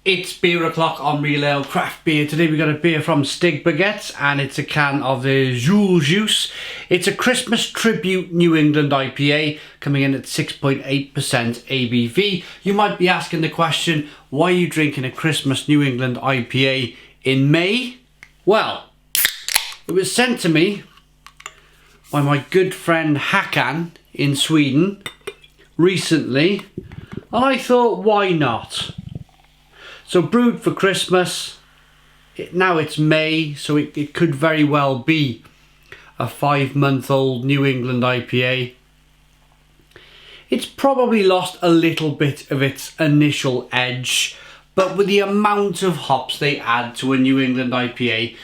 It's beer o'clock on Real Ale Craft Beer. Today we got a beer from Stigbergets and it's a can of the Julejus. It's a Christmas tribute New England IPA coming in at 6.8% ABV. You might be asking the question, why are you drinking a Christmas New England IPA in May? Well, it was sent to me by my good friend Hakan in Sweden recently and I thought, why not? So brewed for Christmas, now it's May, so it could very well be a 5-month-old New England IPA. It's probably lost a little bit of its initial edge, but with the amount of hops they add to a New England IPA,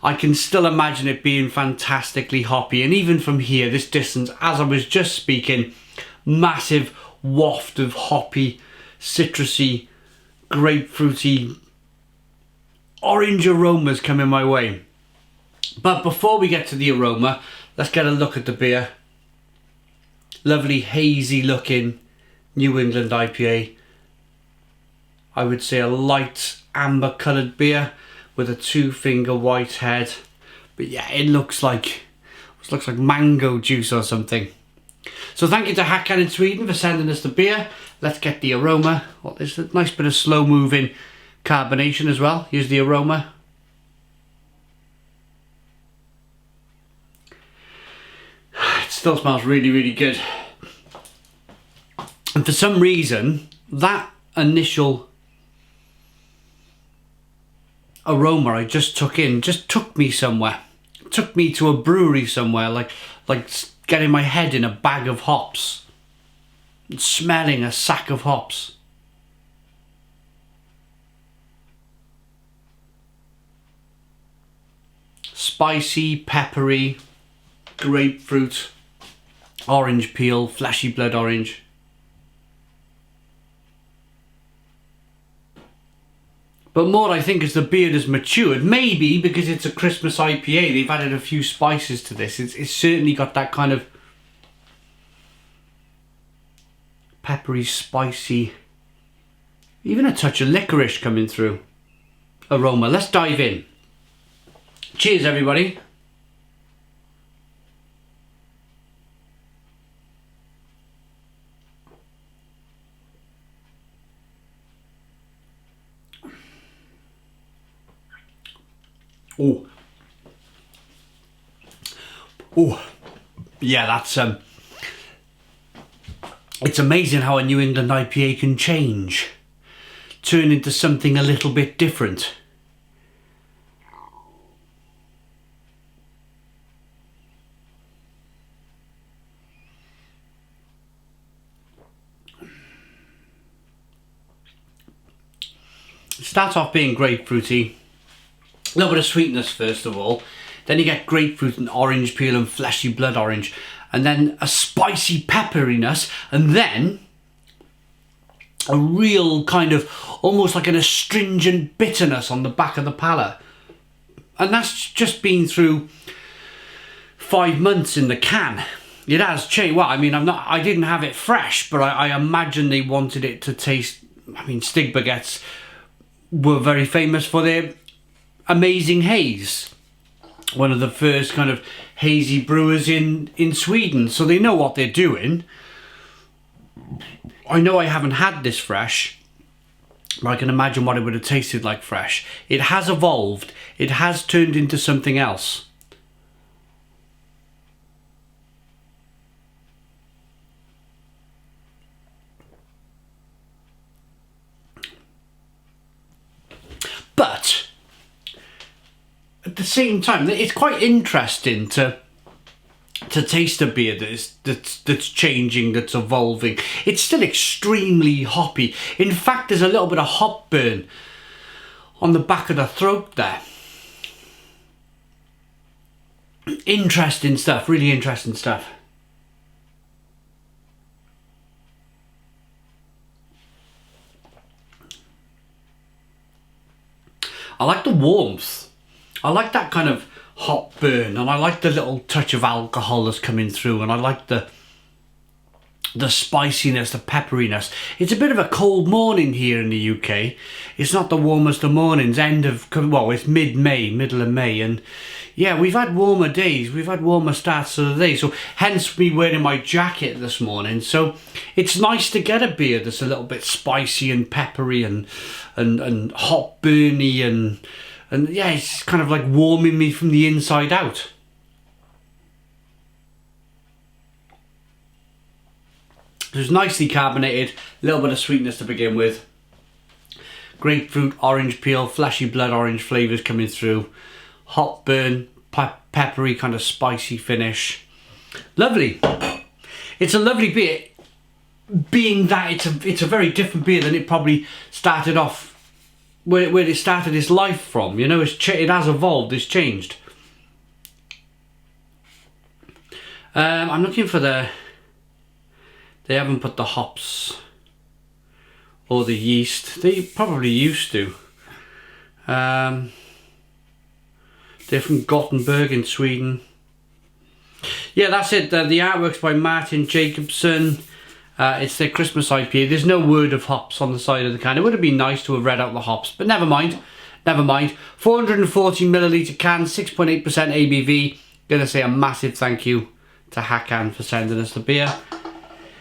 I can still imagine it being fantastically hoppy. And even from here, this distance, as I was just speaking, massive waft of hoppy, citrusy, grapefruity, orange aromas coming my way. But before we get to the aroma, let's get a look at the beer. Lovely hazy looking New England IPA. I would say a light amber coloured beer with a 2-finger white head. But yeah, it looks like mango juice or something. So thank you to Hakan in Sweden for sending us the beer. Let's get the aroma. Well, there's a nice bit of slow moving carbonation as well. Here's the aroma. It still smells really, really good. And for some reason, that initial aroma I just took in just took me somewhere. It took me to a brewery somewhere, like getting my head in a bag of hops. Smelling a sack of hops. Spicy, peppery, grapefruit, orange peel, fleshy blood orange. But more, I think, as the beer has matured, maybe because it's a Christmas IPA, they've added a few spices to this. It's certainly got that kind of peppery, spicy, even a touch of licorice coming through aroma. Let's dive in. Cheers, everybody. Oh, yeah, that's it's amazing how a New England IPA can change, turn into something a little bit different. It starts off being grapefruity, a little bit of sweetness first of all, then you get grapefruit and orange peel and fleshy blood orange, and then a spicy pepperiness, and then a real kind of almost like an astringent bitterness on the back of the palate. And that's just been through 5 months in the can. It has changed. Well, I mean, I didn't have it fresh, but I imagine they wanted it to taste. I mean, Stigbergets were very famous for their amazing haze. One of the first kind of hazy brewers in Sweden, so they know what they're doing. I know I haven't had this fresh, but I can imagine what it would have tasted like fresh. It has evolved. It has turned into something else. But at the same time, it's quite interesting to taste a beer that's changing, that's evolving. It's still extremely hoppy. In fact, there's a little bit of hop burn on the back of the throat there. Interesting stuff, really interesting stuff. I like the warmth. I like that kind of hop burn, and I like the little touch of alcohol that's coming through, and I like the the spiciness, the pepperiness. It's a bit of a cold morning here in the UK. It's not the warmest of mornings, well, it's mid-May, middle of May, and yeah, we've had warmer days, we've had warmer starts to the day, so hence me wearing my jacket this morning. So it's nice to get a beer that's a little bit spicy and peppery and hot burny and yeah, it's kind of like warming me from the inside out. It's nicely carbonated, a little bit of sweetness to begin with. Grapefruit, orange peel, fleshy blood orange flavours coming through. Hot burn, peppery, kind of spicy finish. Lovely. It's a lovely beer, being that it's a very different beer than it probably started off, where it started its life from. You know, it has evolved, it's changed. I'm looking for they haven't put the hops or the yeast. They probably used to. They're from Gothenburg in Sweden. Yeah, that's it. The artwork's by Martin Jacobson. It's their Christmas IPA. There's no word of hops on the side of the can. It would have been nice to have read out the hops, but never mind. Never mind. 440 milliliter can, 6.8% ABV. Gonna say a massive thank you to Hakan for sending us the beer.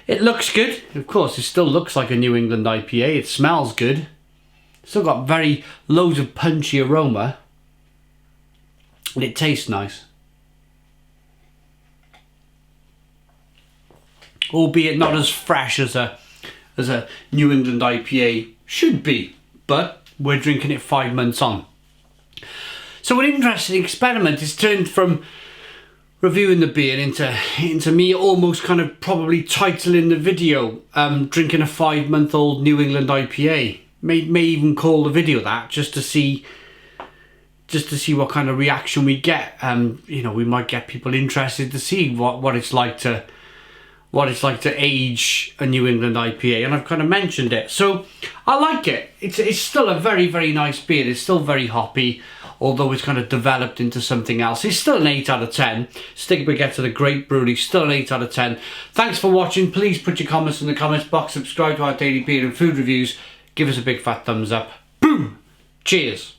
It looks good. Of course, it still looks like a New England IPA. It smells good. Still got loads of punchy aroma. And it tastes nice. Albeit not as fresh as a New England IPA should be. But we're drinking it 5 months on. So an interesting experiment is turned from reviewing the beer into me almost kind of probably titling the video drinking a 5-month-old New England IPA. May even call the video that, just to see what kind of reaction we get. You know, we might get people interested to see what it's like to age a New England IPA, and I've kind of mentioned it. So I like it. It's still a very, very nice beer. It's still very hoppy, although it's kind of developed into something else. It's still an 8 out of 10. Stigbergets are a great brewery, still an 8 out of 10. Thanks for watching. Please put your comments in the comments box. Subscribe to our daily beer and food reviews. Give us a big fat thumbs up. Boom! Cheers!